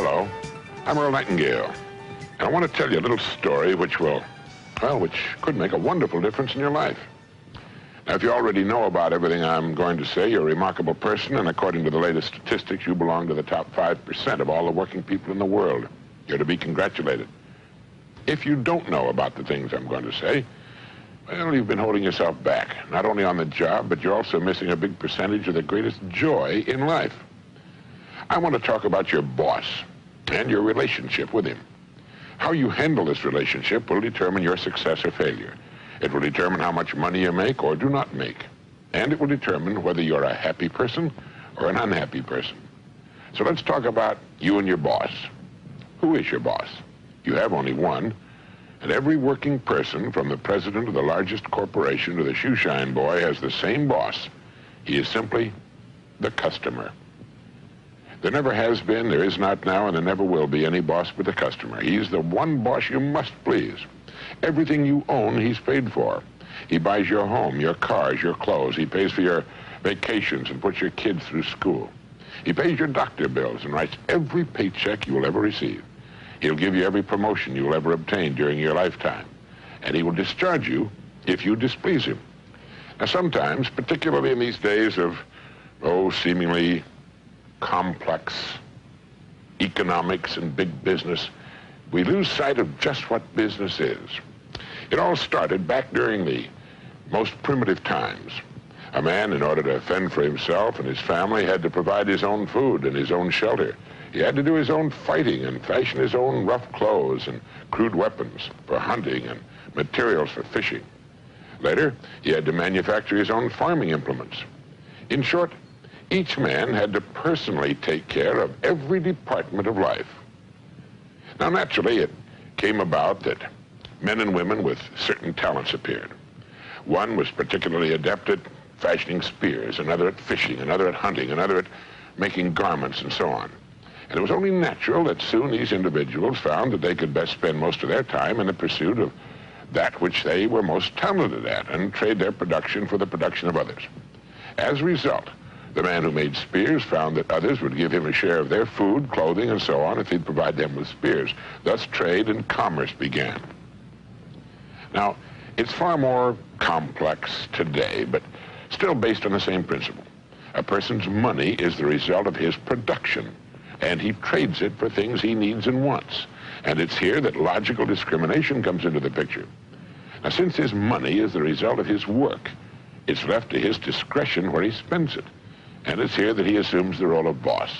Hello, I'm Earl Nightingale, and I want to tell you a little story which could make a wonderful difference in your life. Now, if you already know about everything I'm going to say, you're a remarkable person, and according to the latest statistics, you belong to the top 5% of all the working people in the world. You're to be congratulated. If you don't know about the things I'm going to say, well, you've been holding yourself back, not only on the job, but you're also missing a big percentage of the greatest joy in life. I want to talk about your boss and your relationship with him. How you handle this relationship will determine your success or failure. It will determine how much money you make or do not make. And it will determine whether you're a happy person or an unhappy person. So let's talk about you and your boss. Who is your boss? You have only one. And every working person, from the president of the largest corporation to the shoeshine boy, has the same boss. He is simply the customer. There never has been, there is not now, and there never will be any boss but the customer. He's the one boss you must please. Everything you own, he's paid for. He buys your home, your cars, your clothes. He pays for your vacations and puts your kids through school. He pays your doctor bills and writes every paycheck you will ever receive. He'll give you every promotion you'll ever obtain during your lifetime. And he will discharge you if you displease him. Now, sometimes, particularly in these days of, seemingly complex economics and big business, we lose sight of just what business is. It all started back during the most primitive times. A man, in order to fend for himself and his family, had to provide his own food and his own shelter. He had to do his own fighting and fashion his own rough clothes and crude weapons for hunting and materials for fishing. Later, he had to manufacture his own farming implements. In short, each man had to personally take care of every department of life. Now, naturally, it came about that men and women with certain talents appeared. One was particularly adept at fashioning spears, another at fishing, another at hunting, another at making garments, and so on. And it was only natural that soon these individuals found that they could best spend most of their time in the pursuit of that which they were most talented at and trade their production for the production of others. As a result, the man who made spears found that others would give him a share of their food, clothing, and so on if he'd provide them with spears. Thus, trade and commerce began. Now, it's far more complex today, but still based on the same principle. A person's money is the result of his production, and he trades it for things he needs and wants. And it's here that logical discrimination comes into the picture. Now, since his money is the result of his work, it's left to his discretion where he spends it. And it's here that he assumes the role of boss.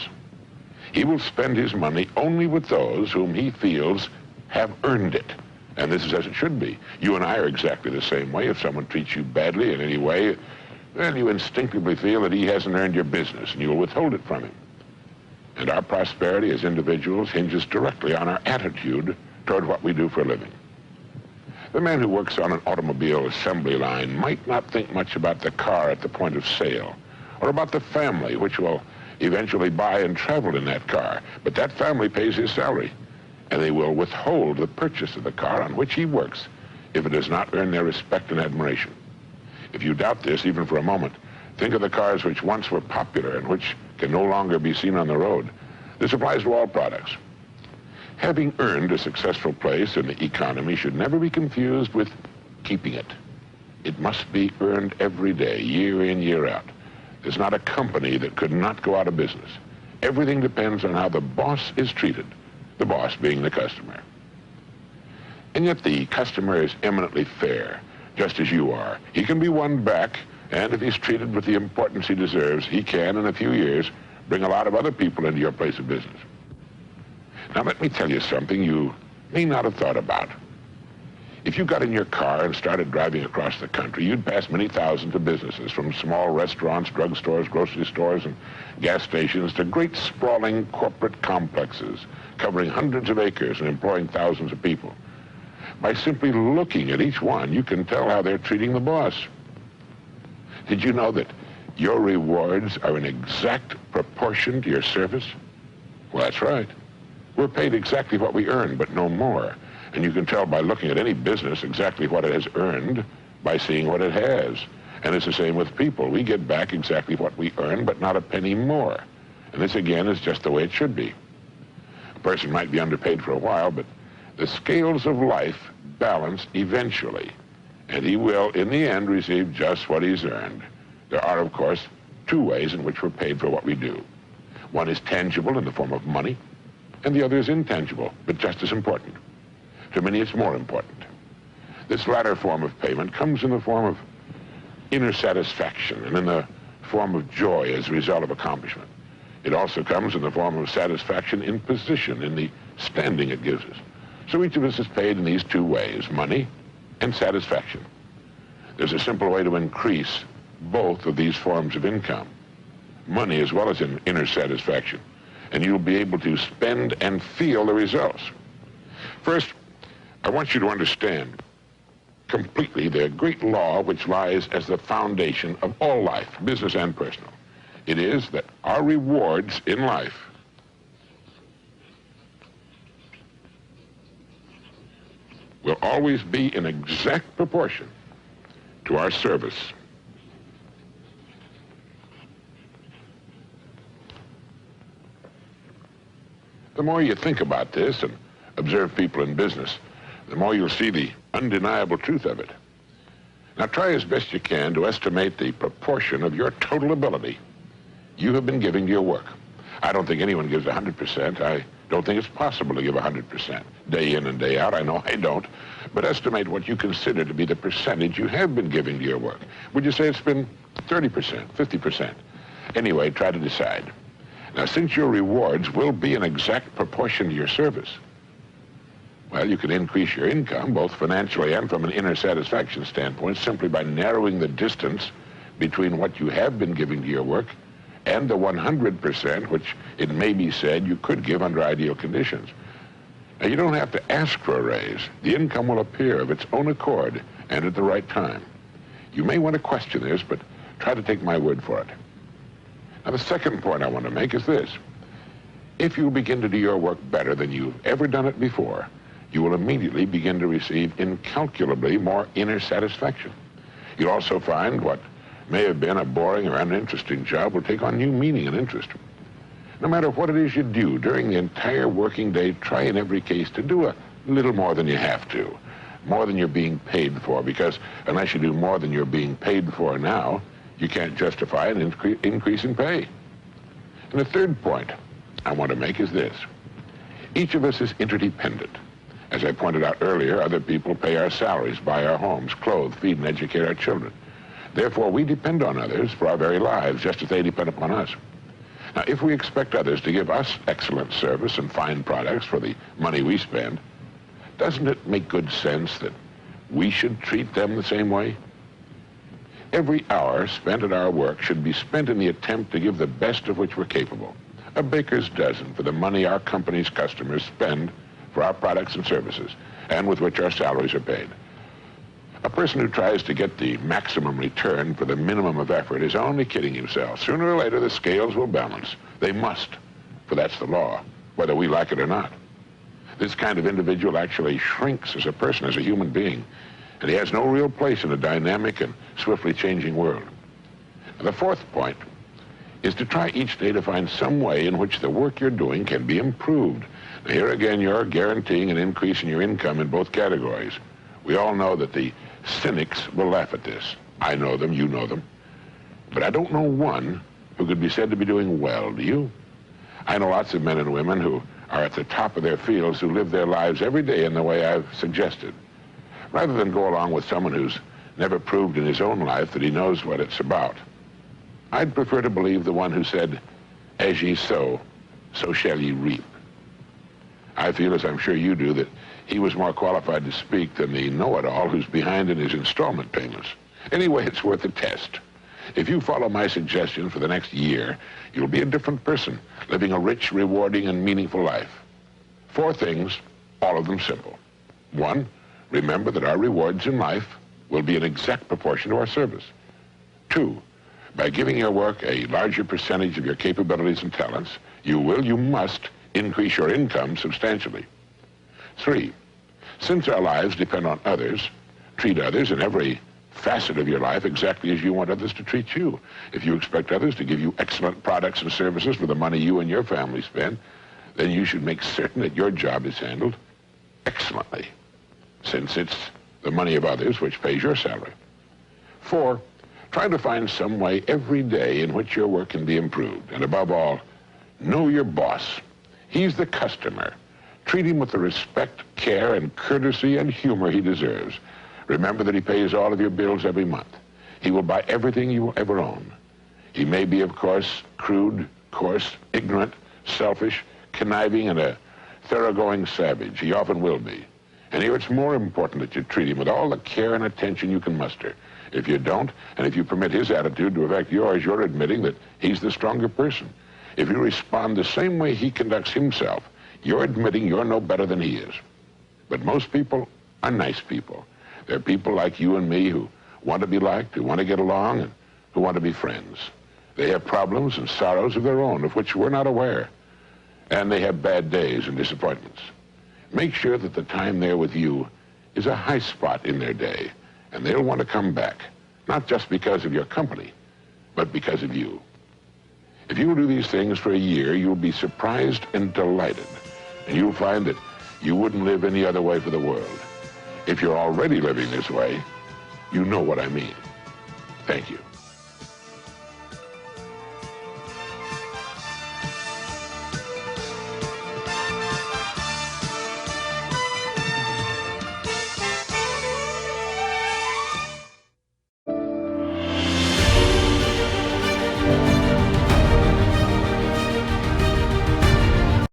He will spend his money only with those whom he feels have earned it. And this is as it should be. You and I are exactly the same way. If someone treats you badly in any way, well, you instinctively feel that he hasn't earned your business, and you will withhold it from him. And our prosperity as individuals hinges directly on our attitude toward what we do for a living. The man who works on an automobile assembly line might not think much about the car at the point of sale, or about the family which will eventually buy and travel in that car. But that family pays his salary, and they will withhold the purchase of the car on which he works if it does not earn their respect and admiration. If you doubt this, even for a moment, think of the cars which once were popular and which can no longer be seen on the road. This applies to all products. Having earned a successful place in the economy should never be confused with keeping it. It must be earned every day, year in, year out. There's not a company that could not go out of business. Everything depends on how the boss is treated, the boss being the customer. And yet the customer is eminently fair, just as you are. He can be won back, and if he's treated with the importance he deserves, he can, in a few years, bring a lot of other people into your place of business. Now, let me tell you something you may not have thought about. If you got in your car and started driving across the country, you'd pass many thousands of businesses, from small restaurants, drugstores, grocery stores, and gas stations to great sprawling corporate complexes covering hundreds of acres and employing thousands of people. By simply looking at each one, you can tell how they're treating the boss. Did you know that your rewards are in exact proportion to your service? Well, that's right. We're paid exactly what we earn, but no more. And you can tell by looking at any business exactly what it has earned by seeing what it has. And it's the same with people. We get back exactly what we earn, but not a penny more. And this, again, is just the way it should be. A person might be underpaid for a while, but the scales of life balance eventually, and he will, in the end, receive just what he's earned. There are, of course, two ways in which we're paid for what we do. One is tangible in the form of money, and the other is intangible, but just as important. To many, it's more important. This latter form of payment comes in the form of inner satisfaction and in the form of joy as a result of accomplishment. It also comes in the form of satisfaction in position, in the standing it gives us. So each of us is paid in these two ways, money and satisfaction. There's a simple way to increase both of these forms of income, money as well as in inner satisfaction, and you'll be able to spend and feel the results. First, I want you to understand completely the great law which lies as the foundation of all life, business and personal. It is that our rewards in life will always be in exact proportion to our service. The more you think about this and observe people in business, the more you'll see the undeniable truth of it. Now try as best you can to estimate the proportion of your total ability you have been giving to your work. I don't think anyone gives 100%. I don't think it's possible to give 100%, day in and day out. I know I don't. But estimate what you consider to be the percentage you have been giving to your work. Would you say it's been 30%, 50%? Anyway, try to decide. Now, since your rewards will be an exact proportion to your service, well, you can increase your income, both financially and from an inner satisfaction standpoint, simply by narrowing the distance between what you have been giving to your work and the 100%, which it may be said you could give under ideal conditions. Now, you don't have to ask for a raise. The income will appear of its own accord and at the right time. You may want to question this, but try to take my word for it. Now, the second point I want to make is this. If you begin to do your work better than you've ever done it before, you will immediately begin to receive incalculably more inner satisfaction. You'll also find what may have been a boring or uninteresting job will take on new meaning and interest. No matter what it is you do during the entire working day, try in every case to do a little more than you have to, more than you're being paid for, because unless you do more than you're being paid for now, you can't justify an increase in pay. And the third point I want to make is this. Each of us is interdependent. As I pointed out earlier, other people pay our salaries, buy our homes, clothe, feed, and educate our children. Therefore, we depend on others for our very lives, just as they depend upon us. Now, if we expect others to give us excellent service and fine products for the money we spend, doesn't it make good sense that we should treat them the same way? Every hour spent at our work should be spent in the attempt to give the best of which we're capable. A baker's dozen for the money our company's customers spend for our products and services, and with which our salaries are paid. A person who tries to get the maximum return for the minimum of effort is only kidding himself. Sooner or later, the scales will balance. They must, for that's the law, whether we like it or not. This kind of individual actually shrinks as a person, as a human being, and he has no real place in a dynamic and swiftly changing world. And the fourth point is to try each day to find some way in which the work you're doing can be improved. Now, here again, you're guaranteeing an increase in your income in both categories. We all know that the cynics will laugh at this. I know them, you know them. But I don't know one who could be said to be doing well, do you? I know lots of men and women who are at the top of their fields who live their lives every day in the way I've suggested. Rather than go along with someone who's never proved in his own life that he knows what it's about, I'd prefer to believe the one who said, "As ye sow, so shall ye reap." I feel, as I'm sure you do, that he was more qualified to speak than the know-it-all who's behind in his installment payments. Anyway, it's worth a test. If you follow my suggestion for the next year, you'll be a different person, living a rich, rewarding, and meaningful life. 4 things, all of them simple. 1, remember that our rewards in life will be an exact proportion to our service. 2, by giving your work a larger percentage of your capabilities and talents, you must increase your income substantially. 3, since our lives depend on others, treat others in every facet of your life exactly as you want others to treat you. If you expect others to give you excellent products and services for the money you and your family spend, then you should make certain that your job is handled excellently, since it's the money of others which pays your salary. 4, try to find some way every day in which your work can be improved. And above all, know your boss. He's the customer. Treat him with the respect, care, and courtesy and humor he deserves. Remember that he pays all of your bills every month. He will buy everything you will ever own. He may be, of course, crude, coarse, ignorant, selfish, conniving, and a thoroughgoing savage. He often will be. And here it's more important that you treat him with all the care and attention you can muster. If you don't, and if you permit his attitude to affect yours, you're admitting that he's the stronger person. If you respond the same way he conducts himself, you're admitting you're no better than he is. But most people are nice people. They're people like you and me who want to be liked, who want to get along, and who want to be friends. They have problems and sorrows of their own, of which we're not aware. And they have bad days and disappointments. Make sure that the time they're with you is a high spot in their day, and they'll want to come back, not just because of your company, but because of you. If you will do these things for a year, you'll be surprised and delighted, and you'll find that you wouldn't live any other way for the world. If you're already living this way, you know what I mean. Thank you.